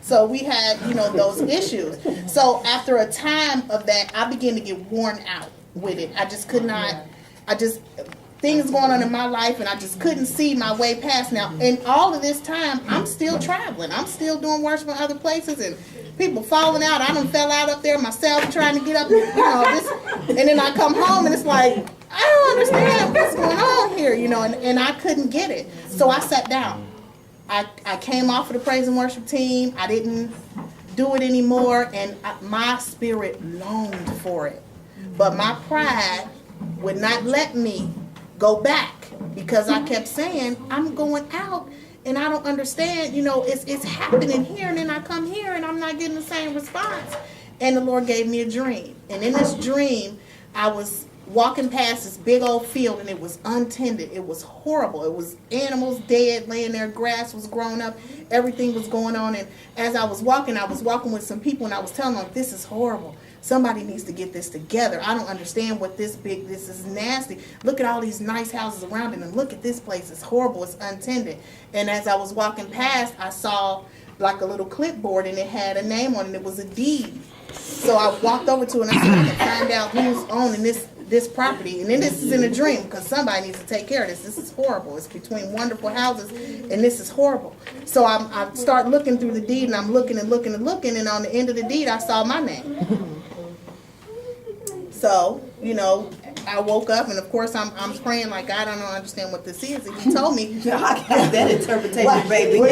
So we had, those issues. So after a time of that, I began to get worn out with it. I just could not, things going on in my life, and I just couldn't see my way past. Now, in all of this time, I'm still traveling. I'm still doing worship in other places, and people falling out. I done fell out up there myself trying to get up, and then I come home, and it's like, I don't understand what's going on here, and I couldn't get it. So I sat down. I came off of the praise and worship team. I didn't do it anymore, and my spirit longed for it. But my pride would not let me go back, because I kept saying, I'm going out and I don't understand, it's happening here, and then I come here and I'm not getting the same response. And the Lord gave me a dream. And in this dream, I was walking past this big old field, and it was untended. It was horrible. It was animals dead, laying there, grass was growing up, everything was going on. And as I was walking with some people, and I was telling them, this is horrible. Somebody needs to get this together. I don't understand what this is nasty. Look at all these nice houses around it, and look at this place. It's horrible. It's untended. And as I was walking past, I saw like a little clipboard, and it had a name on it. It was a deed. So I walked over to it, and I said, I can find out who's owning this property. And then this is in a dream, because somebody needs to take care of this. This is horrible. It's between wonderful houses, and this is horrible. So I start looking through the deed, and I'm looking and looking and looking, and on the end of the deed, I saw my name. So, I woke up, and of course I'm praying like, God, I don't understand what this is. And he told me, I got that interpretation, baby. Well,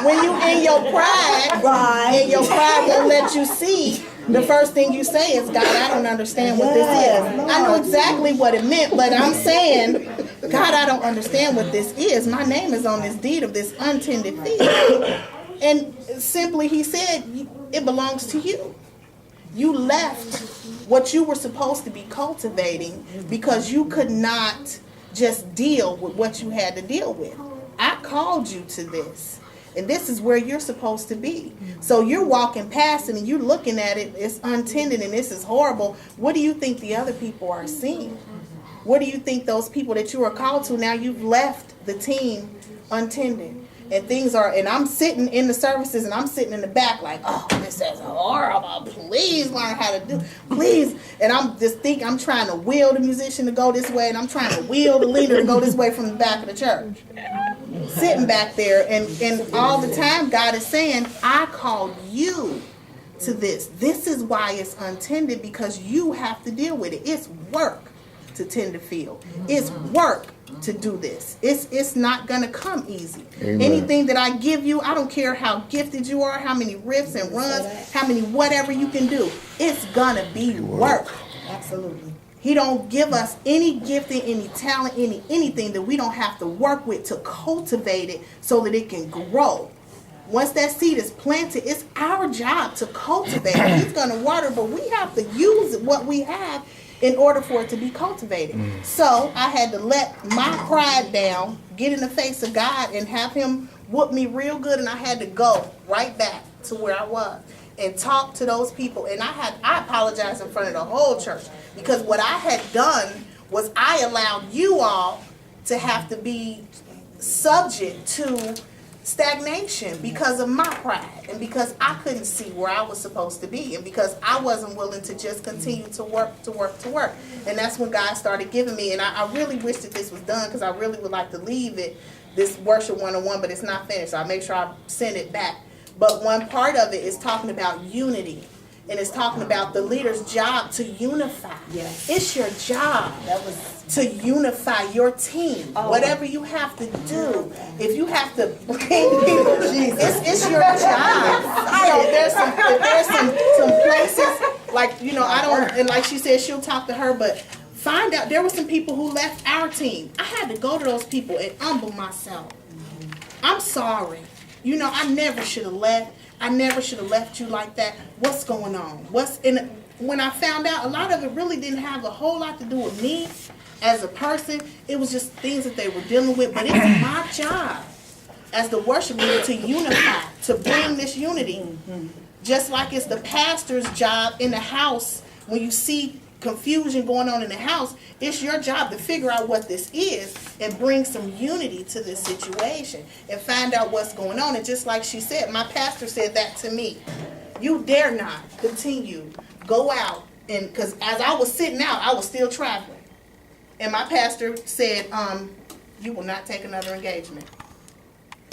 when you in your pride, right. And your pride won't let you see, the first thing you say is, God, I don't understand what this is. I know exactly what it meant, but I'm saying, God, I don't understand what this is. My name is on this deed of this untended field. And simply he said, it belongs to you. You left what you were supposed to be cultivating because you could not just deal with what you had to deal with. I called you to this, and this is where you're supposed to be. So you're walking past it, and you're looking at it, it's untended, and this is horrible. What do you think the other people are seeing? What do you think those people that you are called to, now you've left the team untended? And and I'm sitting in the services, and I'm sitting in the back like, oh, this is horrible. Please learn how to do, please. And I'm trying to wheel the musician to go this way, and I'm trying to wheel the leader to go this way from the back of the church. Sitting back there, and all the time God is saying, I called you to this. This is why it's untended, because you have to deal with it. It's work to tend the field. It's work to do this. It's not gonna come easy. Amen. Anything that I give you, I don't care how gifted you are, how many riffs and runs, how many whatever you can do, it's gonna be work. Absolutely. He don't give us any gifting, any talent, anything that we don't have to work with to cultivate it so that it can grow. Once that seed is planted, it's our job to cultivate it. He's gonna water, but we have to use what we have in order for it to be cultivated. So I had to let my pride down, get in the face of God, and have him whoop me real good, and I had to go right back to where I was and talk to those people. And I apologized in front of the whole church, because what I had done was I allowed you all to have to be subject to stagnation because of my pride, and because I couldn't see where I was supposed to be, and because I wasn't willing to just continue to work. And that's when God started giving me, and I really wish that this was done, because I really would like to leave this worship 101, but it's not finished, so I'll make sure I send it back. But one part of it is talking about unity, and it's talking about the leader's job to unify. Yes. It's your job to unify your team. Whatever you have to do. If you have to bring people, it's your job. If there's some places, like, I don't, and like she said, she'll talk to her, but find out, there were some people who left our team. I had to go to those people and humble myself. I'm sorry. I never should have left. I never should have left you like that. What's going on? When I found out, a lot of it really didn't have a whole lot to do with me as a person. It was just things that they were dealing with. But it's my job as the worship leader to unify, to bring this unity. Just like it's the pastor's job in the house when you see confusion going on in the house, it's your job to figure out what this is and bring some unity to this situation and find out what's going on. And just like she said, my pastor said that to me. You dare not continue, go out, and because as I was sitting out, I was still traveling. And my pastor said, you will not take another engagement.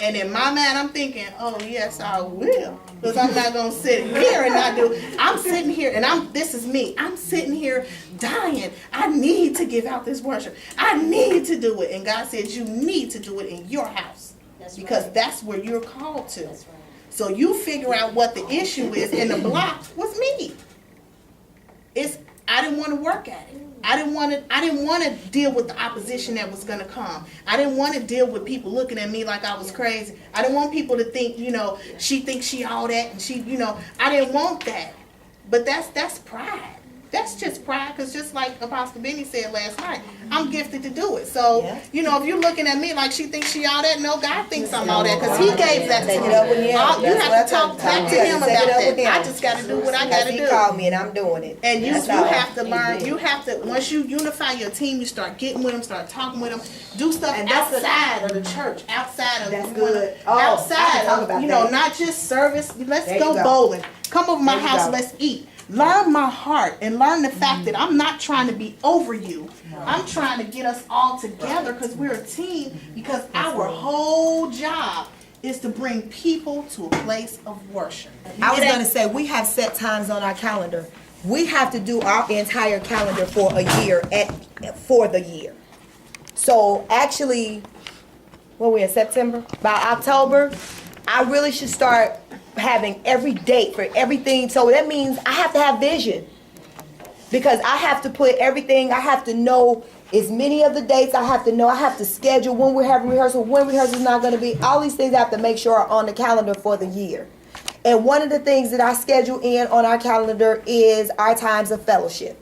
And in my mind, I'm thinking, oh, yes, I will. Because I'm not going to sit here and not do. I'm sitting here, and this is me. I'm sitting here dying. I need to give out this worship. I need to do it. And God said, you need to do it in your house. Because that's where you're called to. So you figure out what the issue is, and the block was me. I didn't want to work at it. I didn't want to deal with the opposition that was going to come. I didn't want to deal with people looking at me like I was crazy. I didn't want people to think, she thinks she all that, and she, I didn't want that. But that's pride. That's just pride, because just like Apostle Benny said last night, I'm gifted to do it. So, if you're looking at me like she thinks she all that, no, God thinks I'm all that, because he gave that to me. You have to talk back to him about that. I just got to do what I got to do. He called me and I'm doing it. And you have to learn, once you unify your team, you start getting with them, start talking with them, do stuff outside of the church, outside of outside of, not just service. Let's go bowling. Come over my house, let's eat. Learn my heart and learn the fact that I'm not trying to be over you. I'm trying to get us all together because we're a team, because our whole job is to bring people to a place of worship. I was going to say, we have set times on our calendar. We have to do our entire calendar for a year for the year. So actually, what we in September? By October, I really should start having every date for everything. So that means I have to have vision, because I have to put everything. I have to know as many of the dates. I have to know. I have to schedule when we're having rehearsal, when rehearsal is not going to be. All these things I have to make sure are on the calendar for the year. And one of the things that I schedule in on our calendar is our times of fellowship.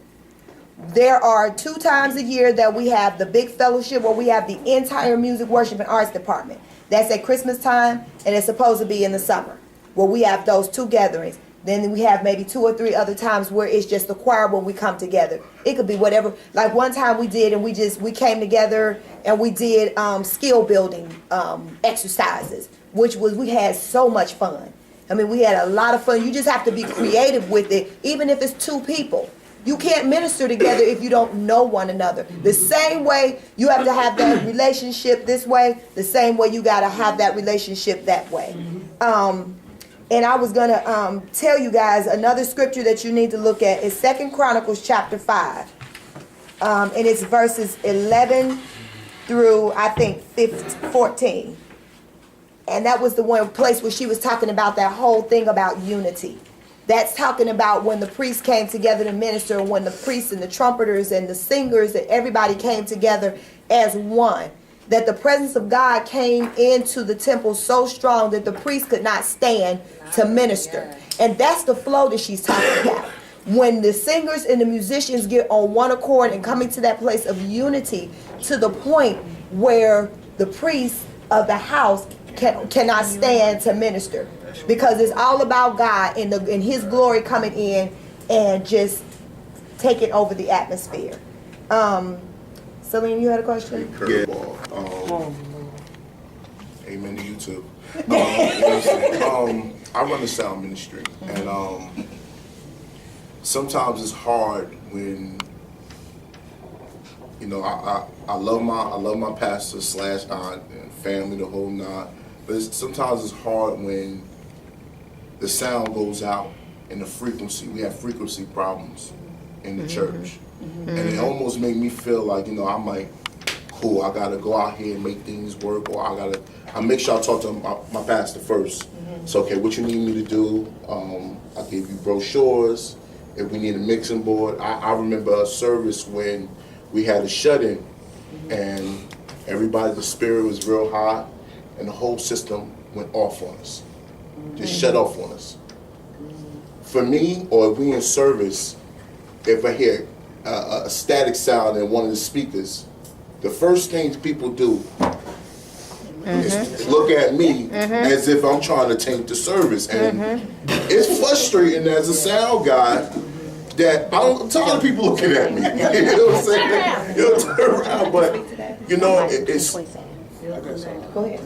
There are 2 times a year that we have the big fellowship, where we have the entire music, worship, and arts department. That's at Christmas time, and it's supposed to be in the summer, where we have those 2 gatherings. Then we have maybe 2 or 3 other times where it's just the choir when we come together. It could be whatever. Like one time we did, and we came together and we did skill building exercises, we had so much fun. I mean, we had a lot of fun. You just have to be creative with it, even if it's 2 people. You can't minister together if you don't know one another. The same way you have to have that relationship this way, the same way you got to have that relationship that way. And I was going to tell you guys another scripture that you need to look at is 2 Chronicles chapter 5. And it's verses 11 through, I think, 14. And that was the one place where she was talking about that whole thing about unity. That's talking about when the priests came together to minister, and when the priests and the trumpeters and the singers and everybody came together as one. That the presence of God came into the temple so strong that the priest could not stand to minister. And that's the flow that she's talking about. When the singers and the musicians get on one accord and coming to that place of unity, to the point where the priest of the house cannot stand to minister, because it's all about God and His glory coming in and just taking over the atmosphere. Celine, you had a question? Amen to you too. I run a sound ministry, and sometimes it's hard when I love my pastor / aunt and family, the whole nine. But sometimes it's hard when the sound goes out and the frequency. We have frequency problems in the church. And it almost made me feel like, I'm like, cool, I gotta go out here and make things work, or I make sure I talk to my pastor first. So, okay, what you need me to do? I gave you brochures. If we need a mixing board, I remember a service when we had a shut-in, and everybody, the spirit was real high, and the whole system went off on us. Just shut off on us. For me, or if we in service, if I hear a static sound in one of the speakers, the first things people do is look at me as if I'm trying to taint the service. And it's frustrating as a sound guy that I'm tired of people looking at me. You know what I'm saying? You know, turn around, but you know, it's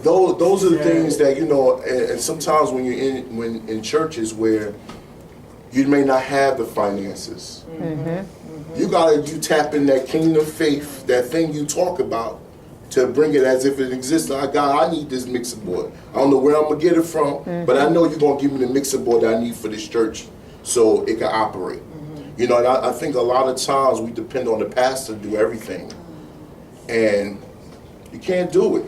those are the things that, you know, and sometimes when you're in churches where you may not have the finances, you tap in that kingdom faith, that thing you talk about, to bring it as if it exists. God, I need this mixing board. I don't know where I'm gonna get it from, but I know you're gonna give me the mixing board that I need for this church so it can operate. You know, and I think a lot of times we depend on the pastor to do everything, and you can't do it.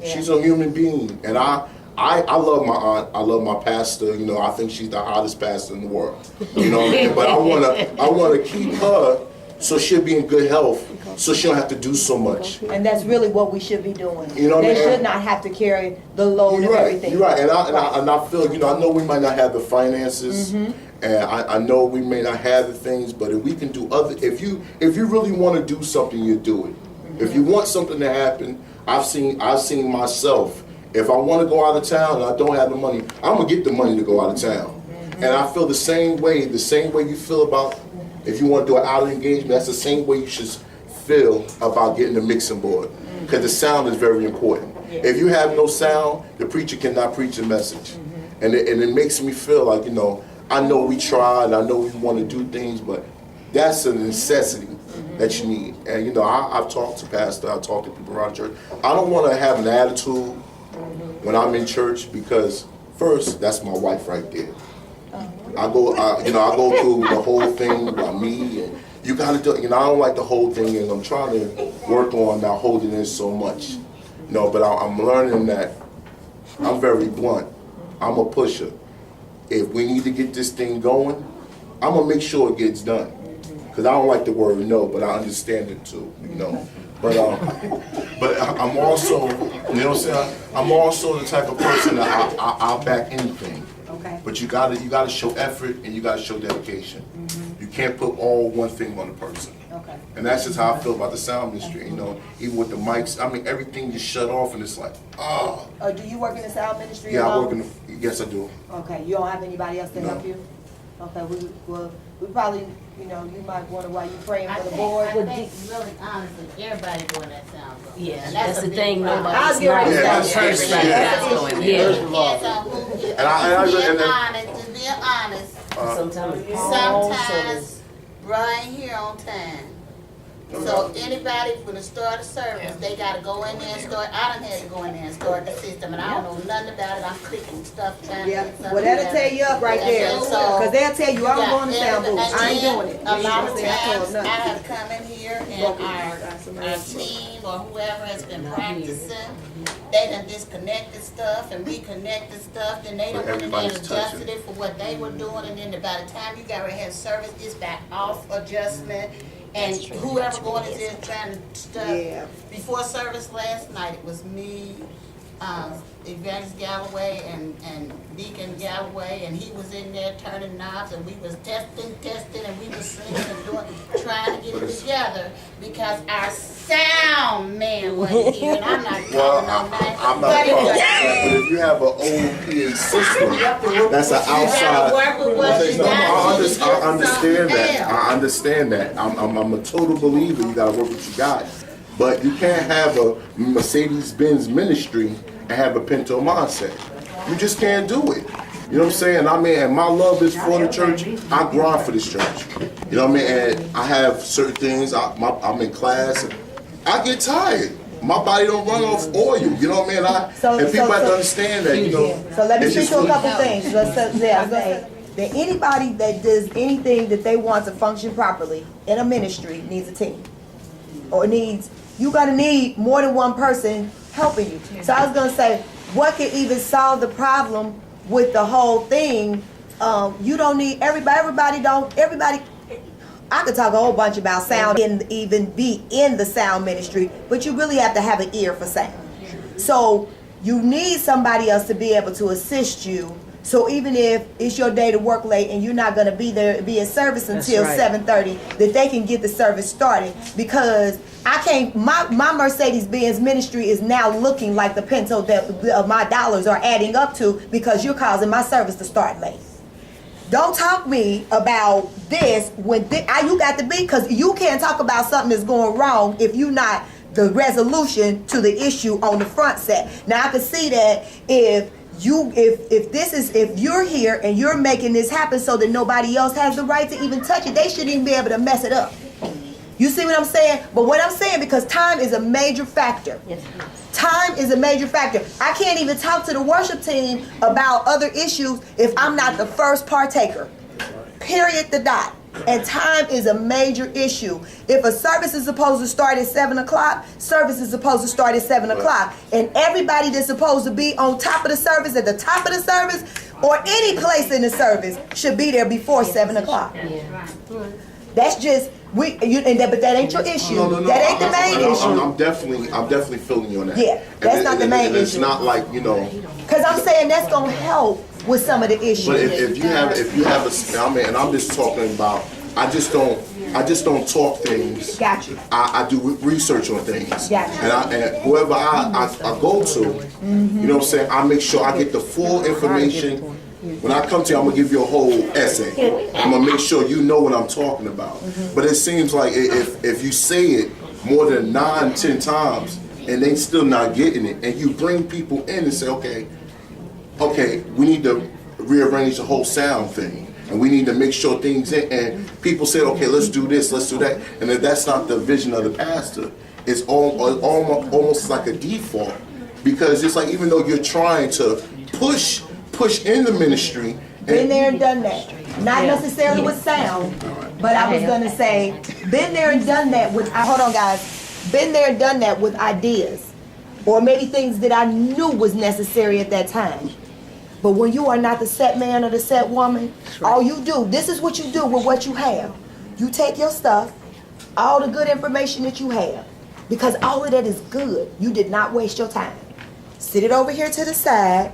Yeah. She's a human being, and I love my aunt. I love my pastor. You know, I think she's the hottest pastor in the world. You know what I mean? But I wanna keep her so she'll be in good health, so she don't have to do so much. And that's really what we should be doing. You know, they should not have to carry the load of everything. You're right, and I feel, you know, I know we might not have the finances, and I know we may not have the things, but if we can do if you really want to do something, you do it. If you want something to happen, I've seen myself. If I want to go out of town and I don't have the money, I'm gonna get the money to go out of town. And I feel the same way you feel about if you want to do an outer engagement. That's the same way you should feel about getting the mixing board, because the sound is very important. If you have no sound, the preacher cannot preach a message, and it makes me feel like, you know, I know we try and I know we want to do things, but that's a necessity that you need. And you know, I've talked to pastors, I've talked to people around church. I don't want to have an attitude when I'm in church, because first, that's my wife right there. I go through the whole thing about me, and you got to do. You know, I don't like the whole thing, and I'm trying to work on not holding in so much. You know, but I'm learning that I'm very blunt. I'm a pusher. If we need to get this thing going, I'm gonna make sure it gets done. Because I don't like the word no, but I understand it too. You know, but I'm also, you know what I'm saying? I'm also the type of person that I'll back anything. Okay. But you gotta show effort and you gotta show dedication. You can't put all one thing on a person. Okay. And that's just how I feel about the sound industry. You know, even with the mics, I mean, everything just shut off, and it's like, oh. Do you work in the sound ministry? Yeah, alone? Yes, I do. Okay, you don't have anybody else to help you? Okay, we probably, you know, you might wonder why you praying for the board. I think really honestly, everybody doing that sound. Yeah, And that's the a big thing. problem. Nobody's I'll get rid of that. first right now. It Yeah. depends on who is. To be honest, sometimes Brian here on time. So anybody when to start a service, they gotta go in there and start. I done had to go in there and start the system, and I don't know nothing about it. I'm clicking stuff, trying to get something. Well, that'll tear you up right there. Because they'll tell you, I'm Yeah, going to sound booth. I ain't doing it. A lot of You ain't gonna times, say I told I nothing. have to come in here and our team or whoever has been practicing, they done disconnected stuff and reconnected stuff, then they done went in there and Everybody's adjusted touching. it for what they were doing, and then by the time you got ready to have service, it's back off adjustment. And whoever going in there trying to stuff. Yeah. Before service last night, it was me, Evangelist Galloway and Deacon Galloway, and he was in there turning knobs, and we was testing, and we was singing and trying to get it together, because our sound man wasn't here, and I'm not calling on that. I'm not But it calling. was- But if you have an old PA system, that's an You gotta outside. work with what you No, got. I so you get understand something that. else. I understand that. I'm a total believer. You gotta work what you got. But you can't have a Mercedes-Benz ministry and have a Pinto mindset. You just can't do it. You know what I'm saying? I mean, and my love is for the church. I grind for this church. You know what I mean? And I have certain things. I'm in class. And I get tired. My body don't run off oil. You know what I mean? And people have to understand that. You know. So let me it's speak just to a really- couple things. Let's say that anybody that does anything that they want to function properly in a ministry needs a team. Or you're gonna need more than one person helping you. So I was gonna say, what could even solve the problem with the whole thing? You don't need everybody. I could talk a whole bunch about sound and even be in the sound ministry, but you really have to have an ear for sound. So you need somebody else to be able to assist you. So even if it's your day to work late and you're not going to be there, be in service until 7:30, that they can get the service started. Because I can't, my Mercedes-Benz ministry is now looking like the Pinto that my dollars are adding up to, because you're causing my service to start late. Don't talk me about this when you got to be, because you can't talk about something that's going wrong if you not the resolution to the issue on the front set. Now I can see that if you're here and you're making this happen so that nobody else has the right to even touch it, they shouldn't even be able to mess it up. You see what I'm saying? But what I'm saying, because time is a major factor. Yes. Time is a major factor. I can't even talk to the worship team about other issues if I'm not the first partaker. Period, the dot. And time is a major issue. If a service is supposed to start at 7 o'clock, service is supposed to start at 7 o'clock. And everybody that's supposed to be on top of the service, at the top of the service, or any place in the service, should be there before 7 o'clock. That's just, but that ain't your issue. No. That ain't the main issue. I'm definitely feeling you on that. Yeah, that's not the main It's issue. not like, you know. Because I'm saying that's going to help with some of the issues. But if you have and I'm just talking about, I just don't talk things. Got you. I do research on things. Got you. And whoever I go to, you know what I'm saying, I make sure I get the full information. When I come to you, I'm gonna give you a whole essay. I'm gonna make sure you know what I'm talking about. But it seems like if you say it more than 9, 10 times and they still not getting it, and you bring people in and say, okay, we need to rearrange the whole sound thing, and we need to make sure things in, and people say, okay, let's do this, let's do that, and if that's not the vision of the pastor, it's almost like a default, because it's like, even though you're trying to push in the ministry. Been there and done that. Not necessarily with sound, but I was gonna say, been there and done that with, hold on guys, been there and done that with ideas, or maybe things that I knew was necessary at that time. But when you are not the set man or the set woman, all you do, this is what you do with what you have. You take your stuff, all the good information that you have, because all of that is good. You did not waste your time. Sit it over here to the side,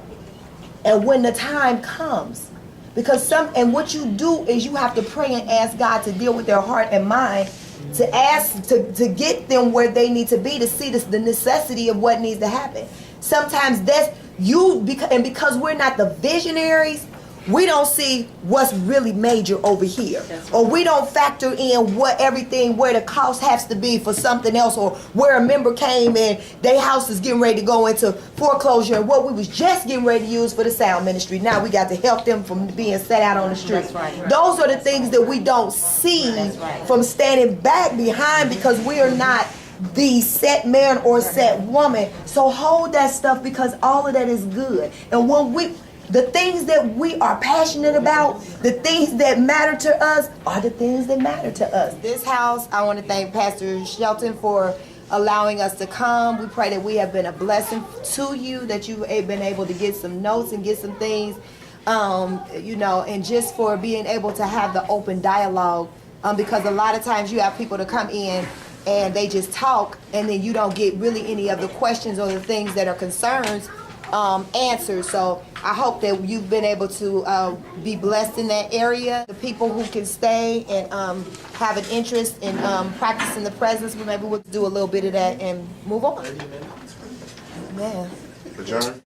and when the time comes, and what you do is you have to pray and ask God to deal with their heart and mind, to ask to get them where they need to be, to see the necessity of what needs to happen. Sometimes that's because we're not the visionaries, we don't see what's really major over here, or we don't factor in where the cost has to be for something else, or where a member came and their house is getting ready to go into foreclosure, and what we was just getting ready to use for the sound ministry, now we got to help them from being set out on the street. That's right. Those are the things that we don't see from standing back behind, because we are not the set man or set woman. So hold that stuff, because all of that is good. And when the things that we are passionate about, the things that matter to us, are the things that matter to us. This house, I want to thank Pastor Shelton for allowing us to come. We pray that we have been a blessing to you, that you've been able to get some notes and get some things, and just for being able to have the open dialogue, because a lot of times you have people to come in and they just talk, and then you don't get really any of the questions or the things that are concerns answers. So I hope that you've been able to be blessed in that area. The people who can stay and have an interest in practicing the presence, maybe we'll do a little bit of that and move on. Man. Adjourn.